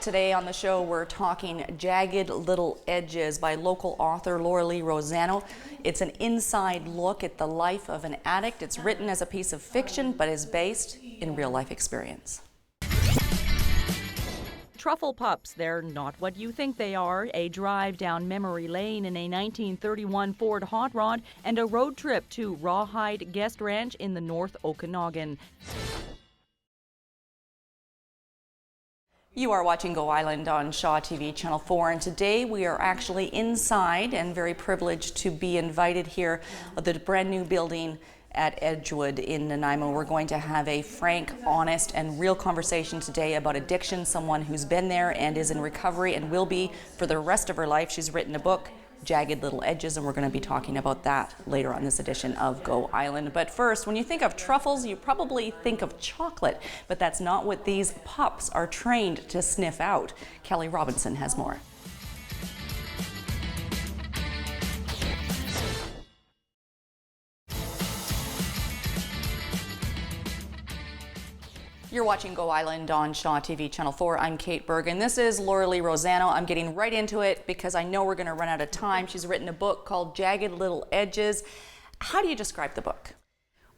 Today on the show, we're talking Jagged Little Edges by local author Laura Rosano. It's an inside look at the life of an addict. It's written as a piece of fiction, but is based in real life experience. Truffle pups, they're not what you think they are. A drive down memory lane in a 1931 Ford hot rod and a road trip to Rawhide Guest Ranch in the North Okanagan. You are watching Go Island on Shaw TV Channel 4, and today we are actually inside and very privileged to be invited here at the brand new building at Edgewood in Nanaimo. We're going to have a frank, honest, and real conversation today about addiction, someone who's been there and is in recovery and will be for the rest of her life. She's written a book, Jagged Little Edges, and we're going to be talking about that later on this edition of Go Island. But first, when you think of truffles, you probably think of chocolate, but that's not what these pups are trained to sniff out. Kelly Robinson has more. You're watching Go Island on Shaw TV Channel 4. I'm Kate Bergen. This is Laura Rosano. I'm getting right into it because I know we're going to run out of time. She's written a book called Jagged Little Edges. How do you describe the book?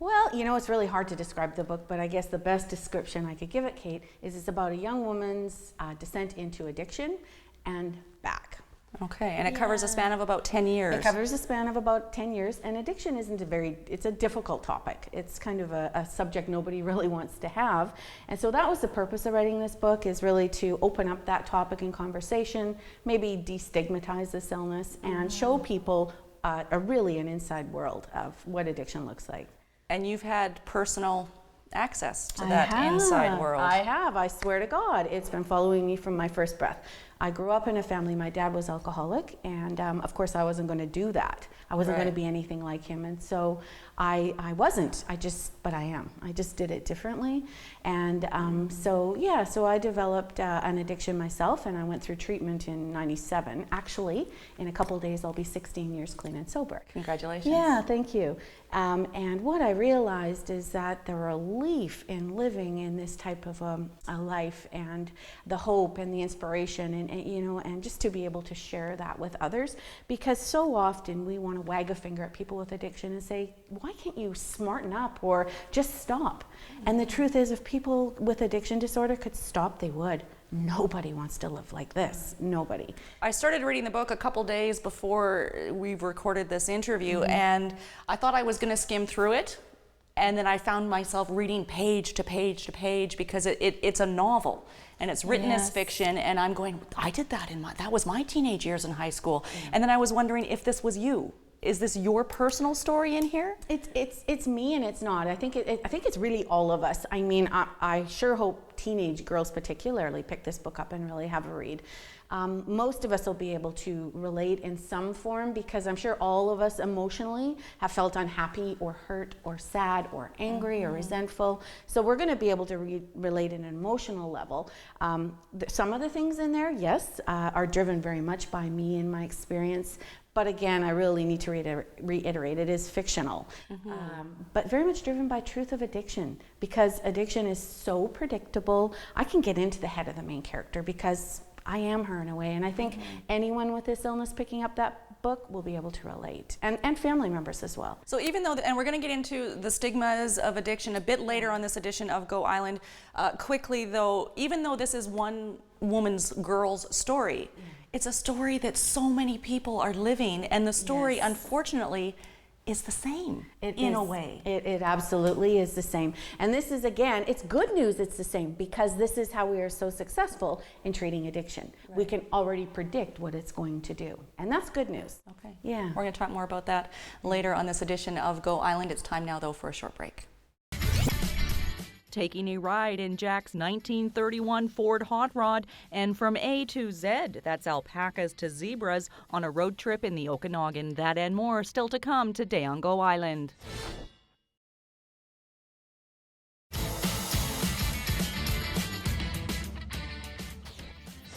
Well, you know, it's really hard to describe the book, but I guess the best description I could give it, Kate, is it's about a young woman's descent into addiction and back. Okay, and it covers a span of about 10 years. It covers a span of about 10 years, and addiction isn't it's a difficult topic. It's kind of a subject nobody really wants to have. And so that was the purpose of writing this book, is really to open up that topic in conversation, maybe destigmatize this illness, and show people really an inside world of what addiction looks like. And you've had personal access to that inside world. I have, I swear to God. It's been following me from my first breath. I grew up in a family, my dad was alcoholic, and of course I wasn't going to do that. I wasn't going to be anything like him, and so I wasn't. But I am. I just did it differently, and so I developed an addiction myself, and I went through treatment in '97. Actually, in a couple of days I'll be 16 years clean and sober. Congratulations. Yeah, thank you. And what I realized is that the relief in living in this type of a life, and the hope and the inspiration, and just to be able to share that with others, because so often we want to wag a finger at people with addiction and say, why can't you smarten up or just stop? And the truth is, if people with addiction disorder could stop, they would. Nobody wants to live like this. Nobody. I started reading the book a couple days before we've recorded this interview, and I thought I was going to skim through it, and then I found myself reading page to page to page, because it's a novel and it's written as fiction, and I'm going, I did that that was my teenage years in high school. And then I was wondering if this was you. Is this your personal story in here? It's me, and it's not. I think it's really all of us. I mean, I sure hope teenage girls particularly pick this book up and really have a read. Most of us will be able to relate in some form, because I'm sure all of us emotionally have felt unhappy or hurt or sad or angry or resentful. So we're going to be able to relate at an emotional level. Some of the things in there, yes, are driven very much by me and my experience. But again, I really need to reiterate, it is fictional, but very much driven by truth of addiction, because addiction is so predictable. I can get into the head of the main character because I am her in a way, and I think anyone with this illness picking up that book will be able to relate, and family members as well. So even though, and we're going to get into the stigmas of addiction a bit later on this edition of Go Island, quickly though, even though this is one girl's story, it's a story that so many people are living, and the story, unfortunately, is the same in a way. It absolutely is the same. And this is, again, it's good news it's the same, because this is how we are so successful in treating addiction. We can already predict what it's going to do. And that's good news. Okay. Yeah. We're going to talk more about that later on this edition of Go Island. It's time now, though, for a short break. Taking a ride in Jack's 1931 Ford hot rod, and from A to Z, that's alpacas to zebras, on a road trip in the Okanagan. That and more still to come today on Go Island.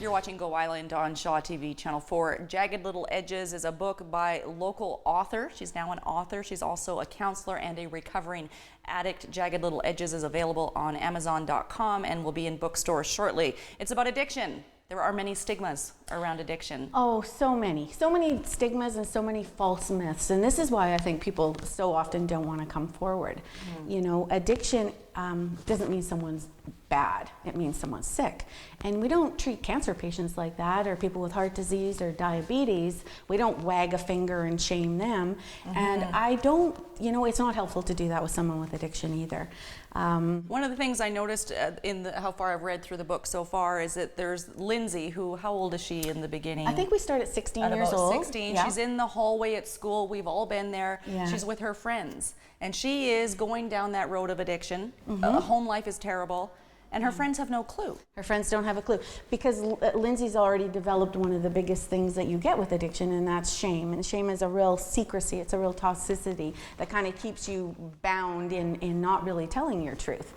You're watching Go Island on Shaw TV Channel 4. Jagged Little Edges is a book by local author. She's now an author. She's also a counselor and a recovering addict. Jagged Little Edges is available on Amazon.com and will be in bookstores shortly. It's about addiction. There are many stigmas around addiction. Oh, so many stigmas and so many false myths. And this is why I think people so often don't want to come forward. You know, addiction doesn't mean someone's bad. It means someone's sick. And we don't treat cancer patients like that, or people with heart disease or diabetes. We don't wag a finger and shame them. And I don't, you know, it's not helpful to do that with someone with addiction either. One of the things I noticed how far I've read through the book so far is that there's Lindsay, who, how old is she in the beginning? I think we start at 16 at years about old. 16. Yeah. She's in the hallway at school. We've all been there. Yeah. She's with her friends. And she is going down that road of addiction. Home life is terrible. And her friends have no clue. Her friends don't have a clue, because Lindsay's already developed one of the biggest things that you get with addiction, and that's shame. And shame is a real secrecy. It's a real toxicity that kind of keeps you bound in not really telling your truth.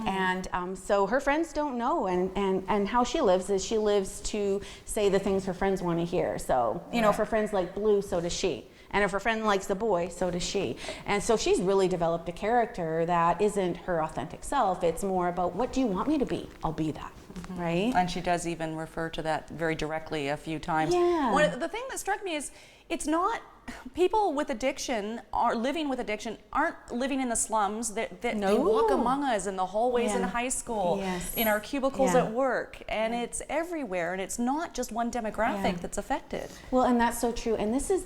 And so her friends don't know, and how she lives is she lives to say the things her friends want to hear. So, you know, if her friends like blue, so does she. And if her friend likes the boy, so does she. And so she's really developed a character that isn't her authentic self. It's more about, what do you want me to be? I'll be that, right? And she does even refer to that very directly a few times. Yeah. The thing that struck me is, it's not, people with addiction living with addiction aren't living in the slums. They walk among us in the hallways in high school, in our cubicles at work, and it's everywhere, and it's not just one demographic that's affected. Well, and that's so true. And this is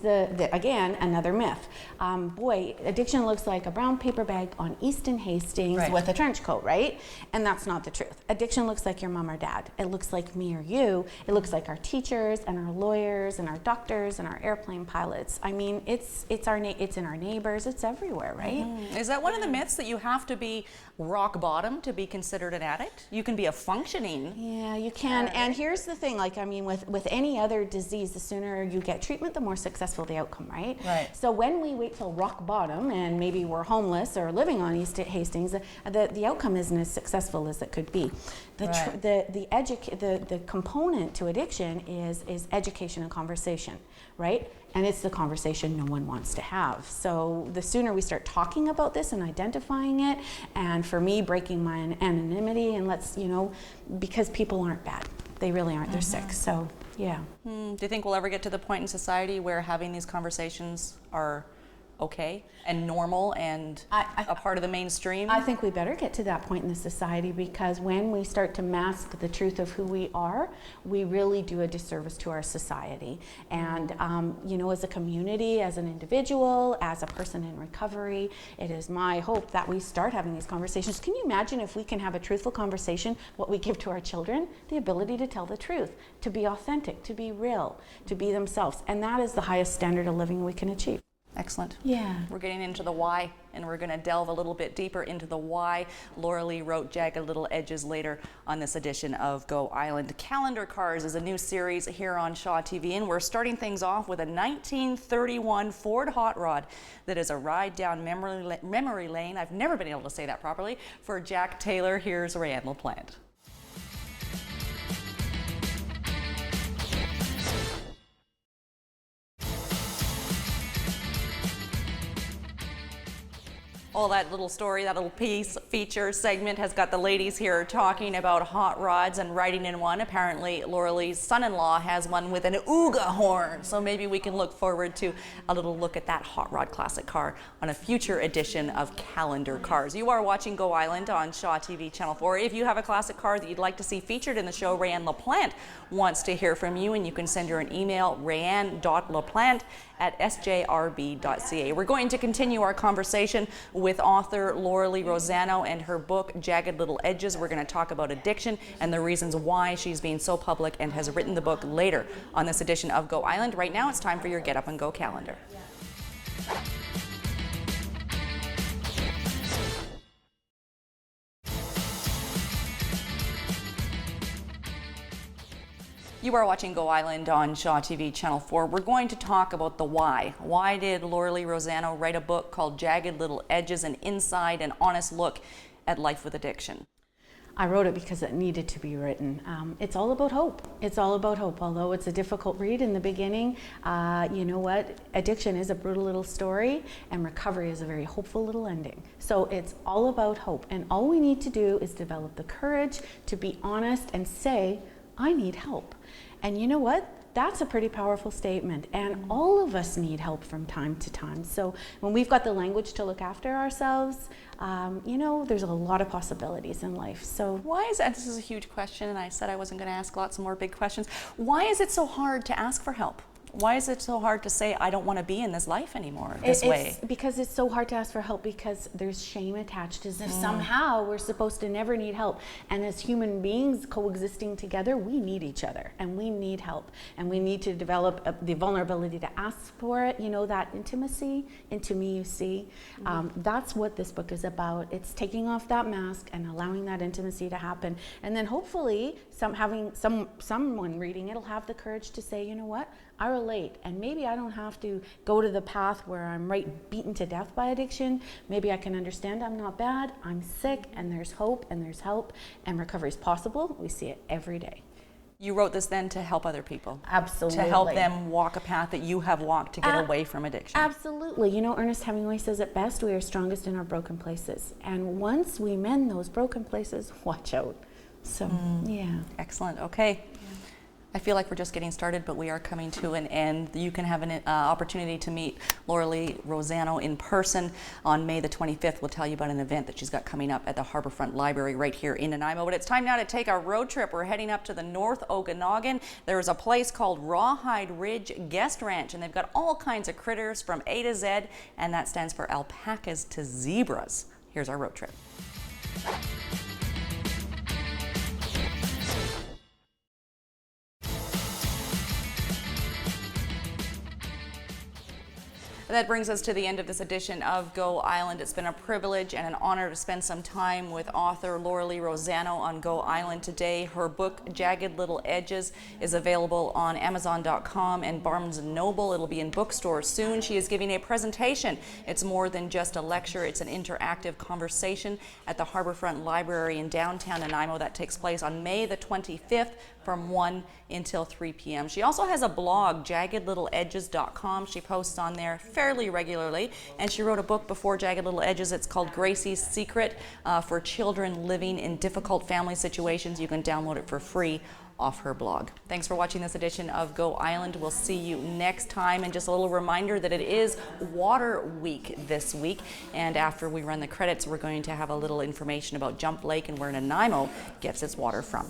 again, another myth. Boy, addiction looks like a brown paper bag on Easton Hastings with a trench coat, right? And that's not the truth. Addiction looks like your mom or dad. It looks like me or you. It looks like our teachers and our lawyers and our doctors and our airplane pilots. I mean, it's in our neighbors. It's everywhere, right? Is that one of the myths, that you have to be rock bottom to be considered an addict? You can be a functioning. Yeah, you can. And here's the thing, like, I mean, with any other disease, the sooner you get treatment, the more successful the outcome, right? Right. So when we wait till rock bottom and maybe we're homeless or living on East Hastings, the outcome isn't as successful as it could be. The component to addiction is education and conversation, right? And it's the conversation no one wants to have. So the sooner we start talking about this and identifying it, and for me, breaking my anonymity, and because people aren't bad. They really aren't. They're sick. So, yeah. Do you think we'll ever get to the point in society where having these conversations are okay and normal and a part of the mainstream? I think we better get to that point in the society, because when we start to mask the truth of who we are, we really do a disservice to our society. And as a community, as an individual, as a person in recovery, it is my hope that we start having these conversations. Can you imagine if we can have a truthful conversation, what we give to our children? The ability to tell the truth, to be authentic, to be real, to be themselves. And that is the highest standard of living we can achieve. Excellent. Yeah. We're getting into the why, and we're going to delve a little bit deeper into the why. Laura Lee wrote Jagged Little Edges later on this edition of Go Island. Calendar Cars is a new series here on Shaw TV, and we're starting things off with a 1931 Ford Hot Rod that is a ride down memory lane. I've never been able to say that properly. For Jack Taylor, here's Rayanne LaPlante. Well, that little story, that little feature segment has got the ladies here talking about hot rods and riding in one. Apparently, Laura Lee's son-in-law has one with an ooga horn, so maybe we can look forward to a little look at that hot rod classic car on a future edition of Calendar Cars. You are watching Go Island on Shaw TV Channel 4. If you have a classic car that you'd like to see featured in the show, Rayanne LaPlante wants to hear from you, and you can send her an email, rayanne.laplante@sjrb.ca. We're going to continue our conversation with author Laura Lee Rosano and her book, Jagged Little Edges. We're going to talk about addiction and the reasons why she's being so public and has written the book later on this edition of Go Island. Right now, it's time for your Get Up and Go calendar. You are watching Go Island on Shaw TV Channel 4. We're going to talk about the why. Why did Laura Lee Rosano write a book called Jagged Little Edges, an inside and honest look at life with addiction? I wrote it because it needed to be written. It's all about hope. It's all about hope. Although it's a difficult read in the beginning, you know what? Addiction is a brutal little story, and recovery is a very hopeful little ending. So it's all about hope. And all we need to do is develop the courage to be honest and say, I need help. And you know what? That's a pretty powerful statement, and all of us need help from time to time. So when we've got the language to look after ourselves, you know, there's a lot of possibilities in life. So Why is that? This is a huge question, and I said I wasn't going to ask lots more big questions. Why is it so hard to ask for help? Why is it so hard to say, I don't want to be in this life anymore this way? Because it's so hard to ask for help, because there's shame attached, as if somehow we're supposed to never need help. And as human beings coexisting together, we need each other and we need help. And we need to develop the vulnerability to ask for it, you know, that intimacy into me, you see. That's what this book is about. It's taking off that mask and allowing that intimacy to happen. And then hopefully someone reading it'll have the courage to say, you know what, I relate, and maybe I don't have to go to the path where I'm beaten to death by addiction. Maybe I can understand I'm not bad, I'm sick, and there's hope and there's help, and recovery is possible. We see it every day. You wrote this then to help other people. Absolutely. To help them walk a path that you have walked to get away from addiction. Absolutely. You know, Ernest Hemingway says it best, we are strongest in our broken places. And once we mend those broken places, watch out. So, yeah. Excellent. Okay. I feel like we're just getting started, but we are coming to an end. You can have an opportunity to meet Laura-Lee Rosano in person on May the 25th. We'll tell you about an event that she's got coming up at the Harbourfront Library right here in Nanaimo. But it's time now to take our road trip. We're heading up to the North Okanagan. There's a place called Rawhide Ridge Guest Ranch, and they've got all kinds of critters from A to Z, and that stands for alpacas to zebras. Here's our road trip. That brings us to the end of this edition of Go Island. It's been a privilege and an honor to spend some time with author Laura-Lee Rosano on Go Island today. Her book, Jagged Little Edges, is available on Amazon.com and Barnes & Noble. It'll be in bookstores soon. She is giving a presentation. It's more than just a lecture. It's an interactive conversation at the Harbourfront Library in downtown Nanaimo. That takes place on May the 25th from 1 until 3 p.m. She also has a blog, jaggedlittleedges.com. She posts on there fairly regularly, and she wrote a book before Jagged Little Edges. It's called Gracie's Secret for children living in difficult family situations. You can download it for free off her blog. Thanks for watching this edition of Go Island. We'll see you next time. And just a little reminder that it is Water Week this week. And after we run the credits, we're going to have a little information about Jump Lake and where Nanaimo gets its water from.